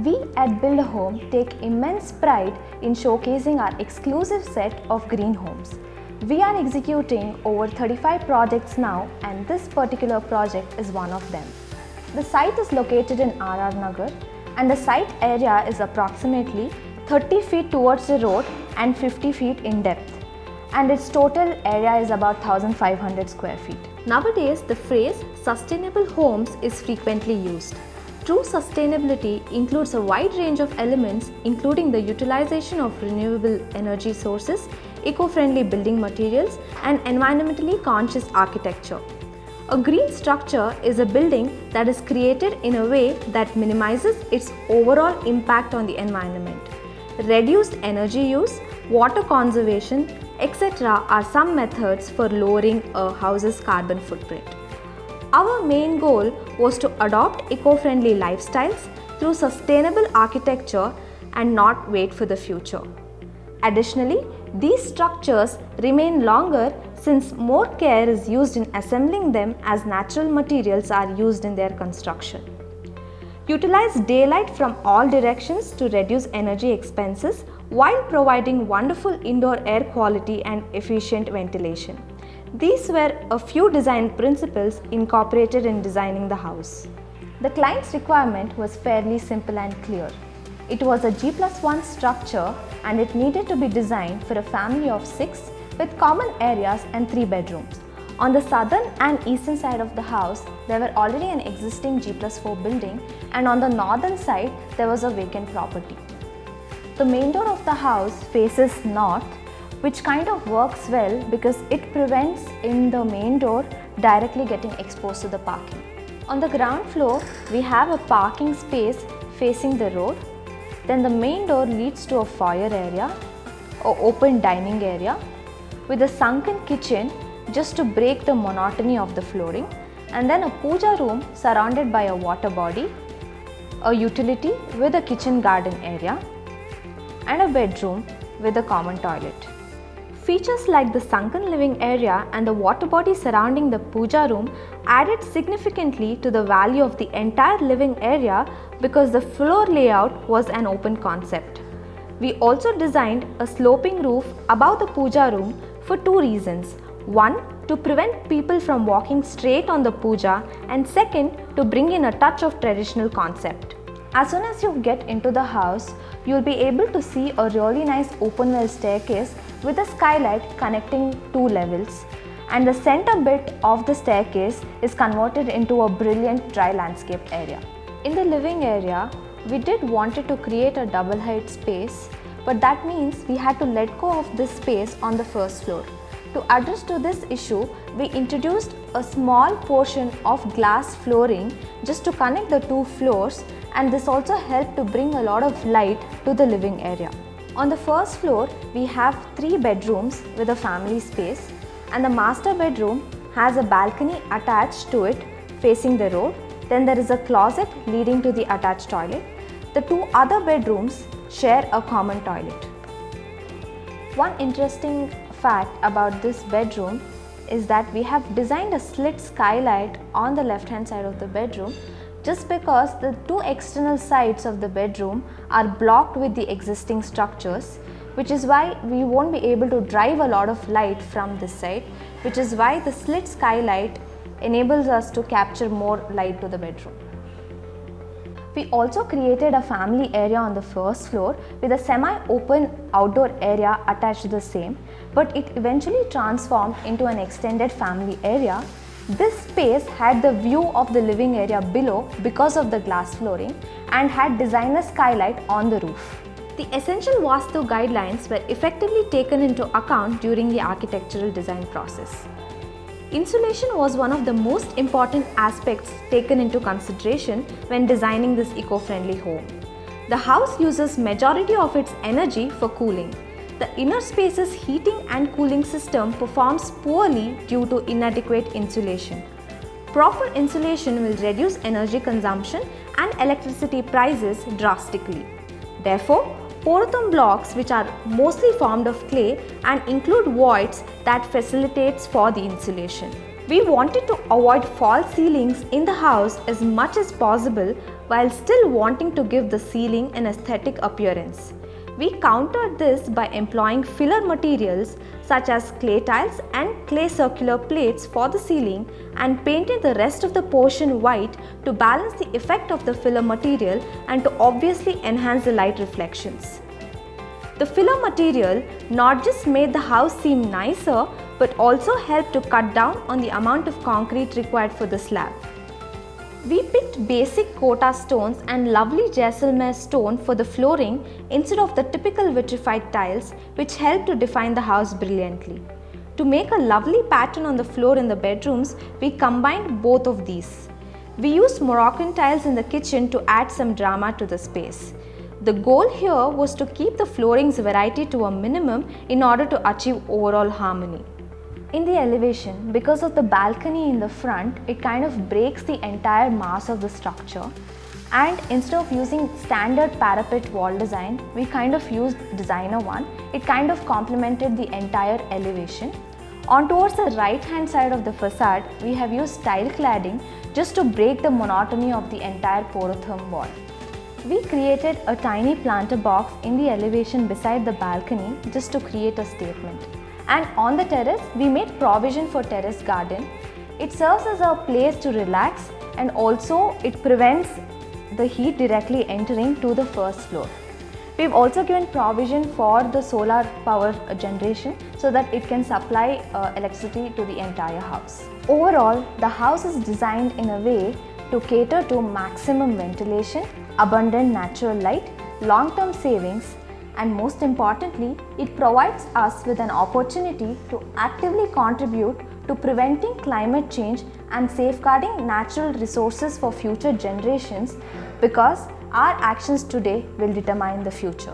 We at buildAhome take immense pride in showcasing our exclusive set of green homes. We are executing over 35 projects now, and this particular project is one of them. The site is located in RR Nagar, and the site area is approximately 30 feet towards the road and 50 feet in depth, and its total area is about 1500 square feet. Nowadays, the phrase sustainable homes is frequently used. True sustainability includes a wide range of elements, including the utilization of renewable energy sources, eco-friendly building materials, and environmentally conscious architecture. A green structure is a building that is created in a way that minimizes its overall impact on the environment. Reduced energy use, water conservation, etc. are some methods for lowering a house's carbon footprint. Our main goal was to adopt eco-friendly lifestyles through sustainable architecture and not wait for the future. Additionally, these structures remain longer since more care is used in assembling them as natural materials are used in their construction. Utilize daylight from all directions to reduce energy expenses while providing wonderful indoor air quality and efficient ventilation. These were a few design principles incorporated in designing the house. The client's requirement was fairly simple and clear. It was a G+1 structure, and it needed to be designed for a family of 6 with common areas and 3 bedrooms. On the southern and eastern side of the house, there were already an existing G+4 building, and on the northern side, there was a vacant property. The main door of the house faces north, which kind of works well because it prevents in the main door directly getting exposed to the parking. On the ground floor, we have a parking space facing the road. Then the main door leads to a foyer area, or open dining area, with a sunken kitchen just to break the monotony of the flooring, and then a puja room surrounded by a water body, a utility with a kitchen garden area, and a bedroom with a common toilet. Features like the sunken living area and the water body surrounding the puja room added significantly to the value of the entire living area because the floor layout was an open concept. We also designed a sloping roof above the puja room for 2 reasons. One, to prevent people from walking straight on the puja, and second, to bring in a touch of traditional concept. As soon as you get into the house, you will be able to see a really nice open well staircase with a skylight connecting 2 levels, and the center bit of the staircase is converted into a brilliant dry landscaped area. In the living area, we did wanted to create a double height space, but that means we had to let go of this space on the first floor. To address to this issue, we introduced a small portion of glass flooring just to connect the 2 floors, and this also helped to bring a lot of light to the living area. On the first floor, we have 3 bedrooms with a family space, and the master bedroom has a balcony attached to it facing the road. Then there is a closet leading to the attached toilet. The 2 other bedrooms share a common toilet. One interesting fact about this bedroom is that we have designed a slit skylight on the left hand side of the bedroom just because the 2 external sides of the bedroom are blocked with the existing structures, which is why we won't be able to drive a lot of light from this side, which is why the slit skylight enables us to capture more light to the bedroom. We also created a family area on the first floor with a semi-open outdoor area attached to the same, but it eventually transformed into an extended family area. This space had the view of the living area below because of the glass flooring and had designer skylight on the roof. The essential Vastu guidelines were effectively taken into account during the architectural design process. Insulation was one of the most important aspects taken into consideration when designing this eco-friendly home. The house uses majority of its energy for cooling. The inner space's heating and cooling system performs poorly due to inadequate insulation. Proper insulation will reduce energy consumption and electricity prices drastically. Therefore, Poratham blocks, which are mostly formed of clay and include voids that facilitates for the insulation. We wanted to avoid false ceilings in the house as much as possible while still wanting to give the ceiling an aesthetic appearance. We countered this by employing filler materials such as clay tiles and clay circular plates for the ceiling and painted the rest of the portion white to balance the effect of the filler material and to obviously enhance the light reflections. The filler material not just made the house seem nicer but also helped to cut down on the amount of concrete required for the slab. We picked basic Kota stones and lovely Jaisalmer stone for the flooring instead of the typical vitrified tiles, which helped to define the house brilliantly. To make a lovely pattern on the floor in the bedrooms, we combined both of these. We used Moroccan tiles in the kitchen to add some drama to the space. The goal here was to keep the flooring's variety to a minimum in order to achieve overall harmony. In the elevation, because of the balcony in the front, it kind of breaks the entire mass of the structure, and instead of using standard parapet wall design, we kind of used designer one. It kind of complemented the entire elevation. On towards the right hand side of the facade, we have used tile cladding just to break the monotony of the entire porotherm wall. We created a tiny planter box in the elevation beside the balcony just to create a statement. And on the terrace, we made provision for terrace garden. It serves as a place to relax and also it prevents the heat directly entering to the first floor. We've also given provision for the solar power generation so that it can supply electricity to the entire house. Overall, the house is designed in a way to cater to maximum ventilation, abundant natural light, long-term savings, and most importantly, it provides us with an opportunity to actively contribute to preventing climate change and safeguarding natural resources for future generations, because our actions today will determine the future.